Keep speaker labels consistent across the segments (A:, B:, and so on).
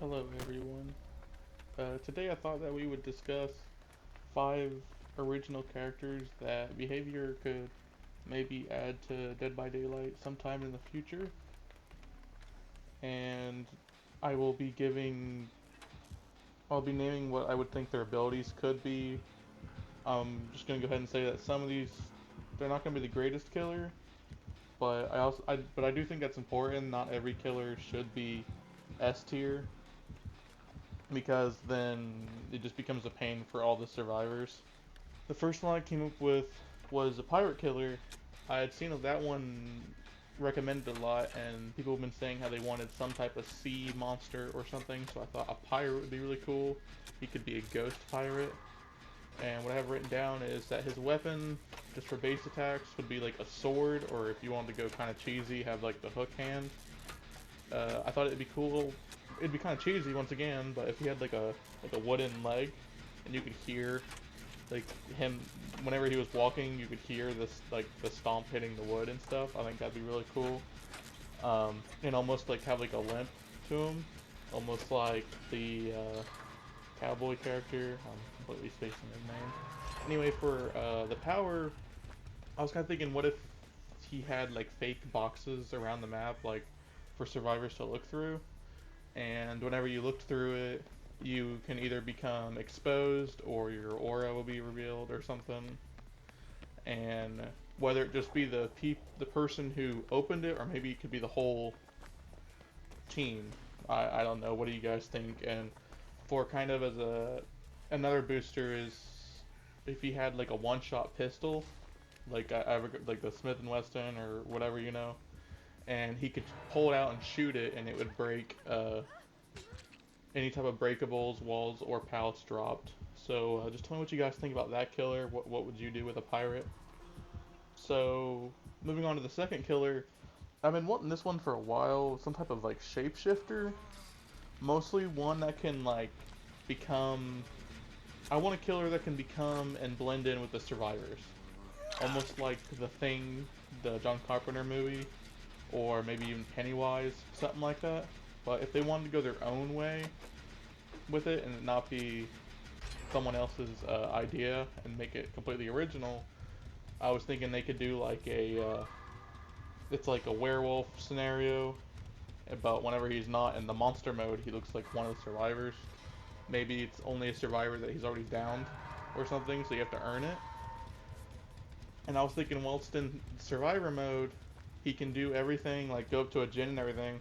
A: Hello, everyone. Today I thought that we would discuss 5 original characters that behavior could maybe add to Dead by Daylight sometime in the future. And I will be giving, I'll be naming what I would think their abilities could be. I'm just gonna go ahead and say that some of these, they're not gonna be the greatest killer, but I do think that's important. Not every killer should be S tier, because then it just becomes a pain for all the survivors. The first one I came up with was a pirate killer. I had seen that one recommended a lot, and people have been saying how they wanted some type of sea monster or something, so I thought a pirate would be really cool. He could be a ghost pirate. And what I have written down is that his weapon, just for base attacks, would be like a sword, or if you wanted to go kind of cheesy, have like the hook hand. I thought it'd be cool. It'd be kind of cheesy once again, but if he had like a wooden leg, and you could hear like him whenever he was walking, you could hear this like the stomp hitting the wood and stuff. I think that'd be really cool. And almost like have like a limp to him, almost like the cowboy character. I'm completely spacing his name. Anyway, for the power, I was kind of thinking, what if he had like fake boxes around the map, like for survivors to look through, and whenever you looked through it, you can either become exposed or your aura will be revealed or something. And whether it just be the person who opened it, or maybe it could be the whole team. I don't know. What do you guys think? And for kind of as a another booster is if he had like a one-shot pistol, like like the Smith and Wesson or whatever, and he could pull it out and shoot it, and it would break any type of breakables, walls, or pallets dropped. So just tell me what you guys think about that killer. What would you do with a pirate? So moving on to the second killer, I've been wanting this one for a while. Some type of like shapeshifter, mostly one that can like become. I want a killer that can become and blend in with the survivors, almost like The Thing, the John Carpenter movie, or maybe even Pennywise, something like that. But if they wanted to go their own way with it and not be someone else's idea and make it completely original, I was thinking they could do like it's like a werewolf scenario, but whenever he's not in the monster mode, he looks like one of the survivors. Maybe it's only a survivor that he's already downed or something, so you have to earn it. And I was thinking, whilst in survivor mode, he can do everything, like go up to a gen and everything,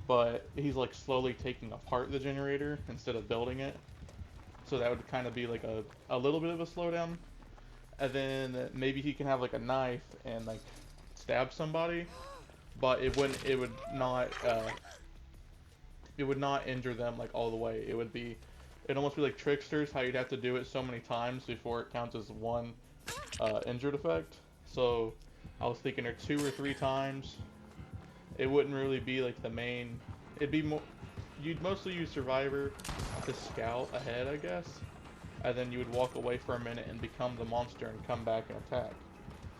A: but he's like slowly taking apart the generator instead of building it. So that would kind of be like a little bit of a slowdown. And then maybe he can have like a knife and like stab somebody, but it would not injure them like all the way. It'd almost be like Tricksters, how you'd have to do it so many times before it counts as one injured effect. So I was thinking, or 2 or 3 times. It wouldn't really be like the main. It'd be more. You'd mostly use Survivor to scout ahead, I guess, and then you would walk away for a minute and become the monster and come back and attack.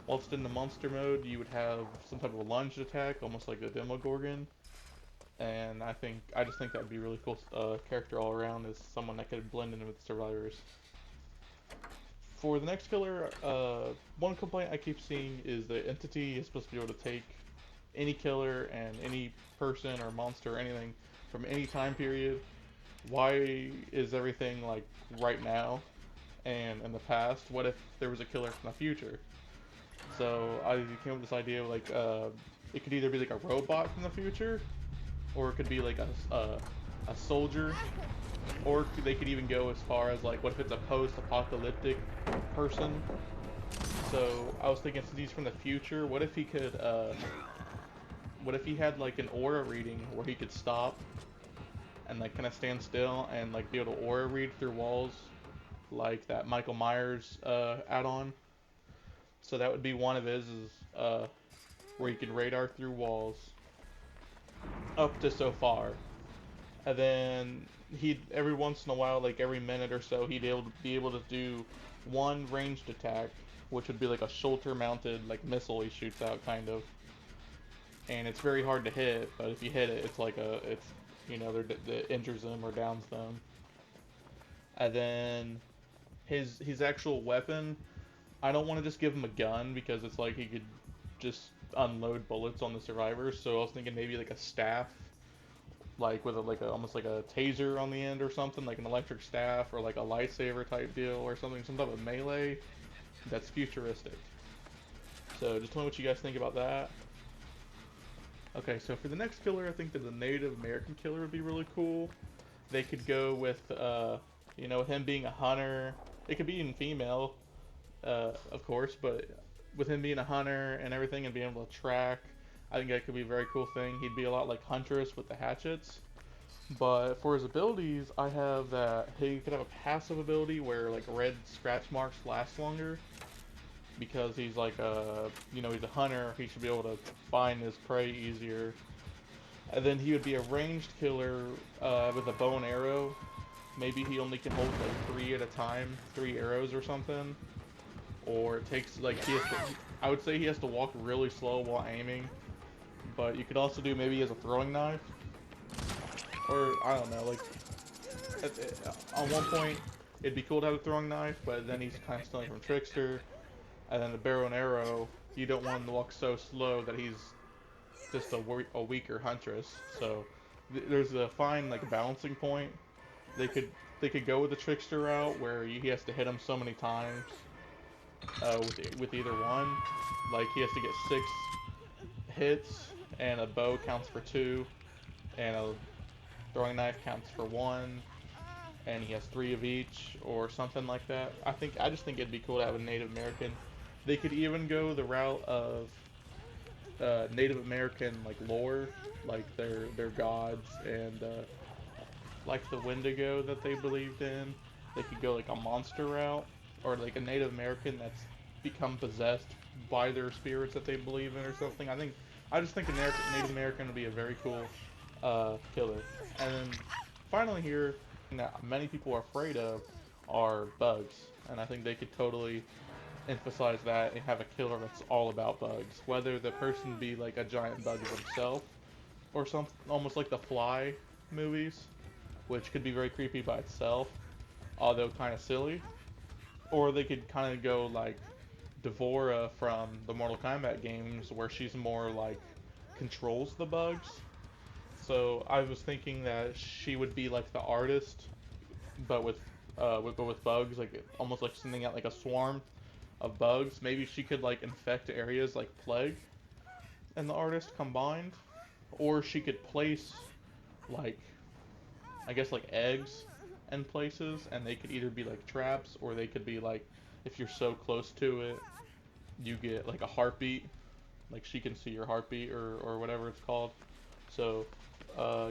A: Whilst in the monster mode, you would have some type of a lunged attack, almost like the Demogorgon. And I just think that'd be a really cool character all around, as someone that could blend in with the survivors. For the next killer, one complaint I keep seeing is the entity is supposed to be able to take any killer and any person or monster or anything from any time period. Why is everything like right now and in the past? What if there was a killer from the future? So I came up with this idea of like it could either be like a robot from the future, or it could be like a soldier, or they could even go as far as like, what if it's a post-apocalyptic person? So I was thinking, since he's from the future, what if he had like an aura reading where he could stop and like kind of stand still and like be able to aura read through walls, like that Michael Myers add-on. So that would be one of his, is where he can radar through walls up to so far. And then he'd every once in a while, like every minute or so, he'd be able to do one ranged attack, which would be like a shoulder mounted like missile he shoots out kind of. And it's very hard to hit, but if you hit it, it's like that injures them or downs them. And then his actual weapon, I don't want to just give him a gun because it's like he could just unload bullets on the survivors. So I was thinking maybe like a staff, like with almost like a taser on the end or something, like an electric staff or like a lightsaber type deal or something, some type of melee that's futuristic. So just tell me what you guys think about that. Okay, so for the next killer, I think that the Native American killer would be really cool. They could go with, with him being a hunter. It could be even female, of course, but with him being a hunter and everything and being able to track, I think that could be a very cool thing. He'd be a lot like Huntress with the hatchets. But for his abilities, I have that he could have a passive ability where like red scratch marks last longer because he's like he's a hunter. He should be able to find his prey easier. And then he would be a ranged killer with a bow and arrow. Maybe he only can hold like 3 at a time, 3 arrows or something. Or it takes like I would say he has to walk really slow while aiming. But you could also do maybe he has a throwing knife. Or I don't know, like on one point it'd be cool to have a throwing knife, but then he's kind of stealing from Trickster. And then the bow and arrow, you don't want him to walk so slow that he's just a weaker Huntress. So there's a fine like balancing point. They could they could go with the Trickster route where he has to hit him so many times with either one. Like he has to get 6 hits, and a bow counts for 2, and a throwing knife counts for 1, and he has 3 of each, or something like that. I just think it'd be cool to have a Native American. They could even go the route of Native American like lore, like their gods and like the Wendigo that they believed in. They could go like a monster route, or like a Native American that's become possessed by their spirits that they believe in or something. I just think a Native American would be a very cool killer. And then finally here, that many people are afraid of are bugs, and I think they could totally emphasize that and have a killer that's all about bugs. Whether the person be like a giant bug themselves, or something almost like the Fly movies, which could be very creepy by itself, although kind of silly. Or they could kind of go like Devora from the Mortal Kombat games, where she's more like controls the bugs. So I was thinking that she would be like the artist, but with bugs, like almost like sending out like a swarm of bugs. Maybe she could like infect areas like plague and the artist combined, or she could place like I guess like eggs in places, and they could either be like traps or they could be like if you're so close to it, you get like a heartbeat, like she can see your heartbeat or whatever it's called. So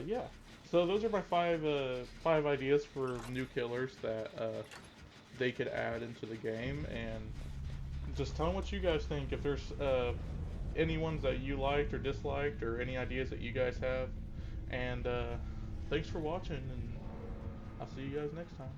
A: yeah. So those are my five ideas for new killers that they could add into the game, and just tell me what you guys think. If there's any ones that you liked or disliked, or any ideas that you guys have. And thanks for watching, and I'll see you guys next time.